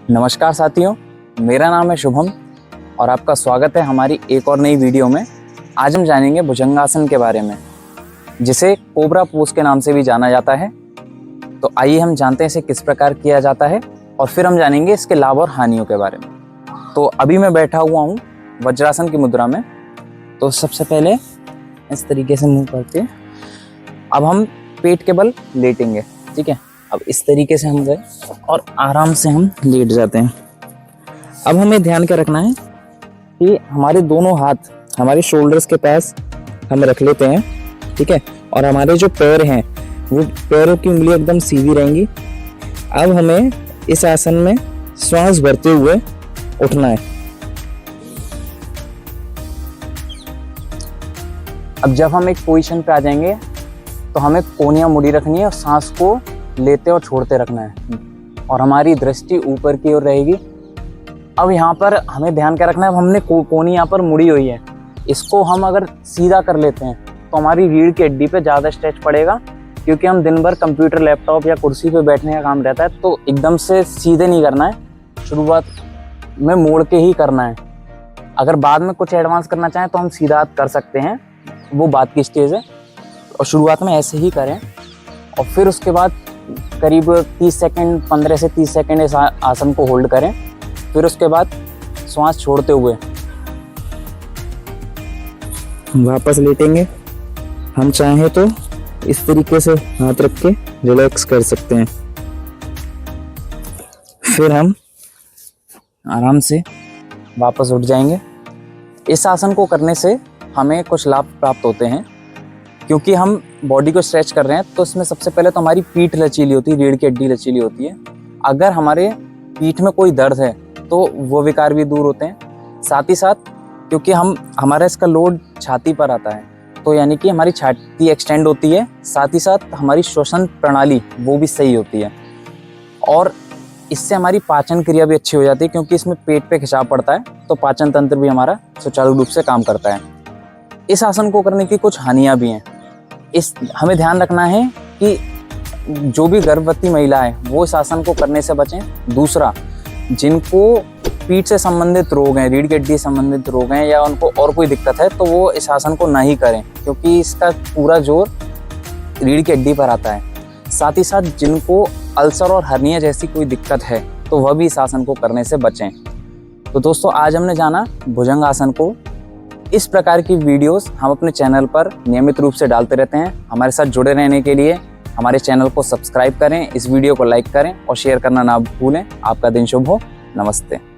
नमस्कार साथियों, मेरा नाम है शुभम और आपका स्वागत है हमारी एक और नई वीडियो में। आज हम जानेंगे भुजंगासन के बारे में, जिसे कोबरा पोज के नाम से भी जाना जाता है। तो आइए हम जानते हैं इसे किस प्रकार किया जाता है और फिर हम जानेंगे इसके लाभ और हानियों के बारे में। तो अभी मैं बैठा हुआ हूँ वज्रासन की मुद्रा में। तो सबसे पहले इस तरीके से मुंह करके अब हम पेट के बल लेटेंगे, ठीक है। अब इस तरीके से हम गए और आराम से हम लेट जाते हैं। अब हमें ध्यान क्या रखना है कि हमारे दोनों हाथ हमारे शोल्डर्स के पास हम रख लेते हैं, ठीक है। और हमारे जो पैर हैं वो पैरों की उंगली एकदम सीधी रहेंगी। अब हमें इस आसन में श्वास भरते हुए उठना है। अब जब हम एक पोजीशन पे आ जाएंगे तो हमें कोहनियां मुड़ी रखनी है और सांस को लेते और छोड़ते रखना है और हमारी दृष्टि ऊपर की ओर रहेगी। अब यहाँ पर हमें ध्यान क्या रखना है, हमने कोहनी यहाँ पर मुड़ी हुई है, इसको हम अगर सीधा कर लेते हैं तो हमारी रीढ़ की हड्डी पे ज़्यादा स्ट्रेच पड़ेगा, क्योंकि हम दिन भर कंप्यूटर, लैपटॉप या कुर्सी पे बैठने का काम रहता है। तो एकदम से सीधे नहीं करना है, शुरुआत में मोड़ के ही करना है। अगर बाद में कुछ एडवांस करना चाहें तो हम सीधा कर सकते हैं, वो बात की स्टेज है। और शुरुआत में ऐसे ही करें और फिर उसके बाद करीब 30 सेकंड, 15 से 30 सेकंड इस आसन को होल्ड करें। फिर उसके बाद श्वास छोड़ते हुए वापस लेटेंगे। हम चाहें तो इस तरीके से हाथ रख के रिलैक्स कर सकते हैं। फिर हम आराम से वापस उठ जाएंगे। इस आसन को करने से हमें कुछ लाभ प्राप्त होते हैं, क्योंकि हम बॉडी को स्ट्रेच कर रहे हैं। तो इसमें सबसे पहले तो हमारी पीठ लचीली होती है, रीढ़ की हड्डी लचीली होती है। अगर हमारे पीठ में कोई दर्द है तो वो विकार भी दूर होते हैं। साथ ही साथ क्योंकि हमारा इसका लोड छाती पर आता है, तो यानी कि हमारी छाती एक्सटेंड होती है। साथ ही साथ हमारी श्वसन प्रणाली वो भी सही होती है और इससे हमारी पाचन क्रिया भी अच्छी हो जाती है, क्योंकि इसमें पेट पे खिंचाव पड़ता है, तो पाचन तंत्र भी हमारा सुचारू रूप से काम करता है। इस आसन को करने की कुछ हानियां भी हैं। हमें ध्यान रखना है कि जो भी गर्भवती महिला है वो इस आसन को करने से बचें। दूसरा, जिनको पीठ से संबंधित रोग हैं, रीढ़ की हड्डी से संबंधित रोग हैं या उनको और कोई दिक्कत है, तो वो इस आसन को ना ही करें, क्योंकि इसका पूरा जोर रीढ़ की हड्डी पर आता है। साथ ही साथ जिनको अल्सर और हर्निया जैसी कोई दिक्कत है तो वह भी इस आसन को करने से बचें। तो दोस्तों, आज हमने जाना भुजंग आसन को। इस प्रकार की वीडियोस हम अपने चैनल पर नियमित रूप से डालते रहते हैं। हमारे साथ जुड़े रहने के लिए हमारे चैनल को सब्सक्राइब करें, इस वीडियो को लाइक करें और शेयर करना ना भूलें। आपका दिन शुभ हो। नमस्ते।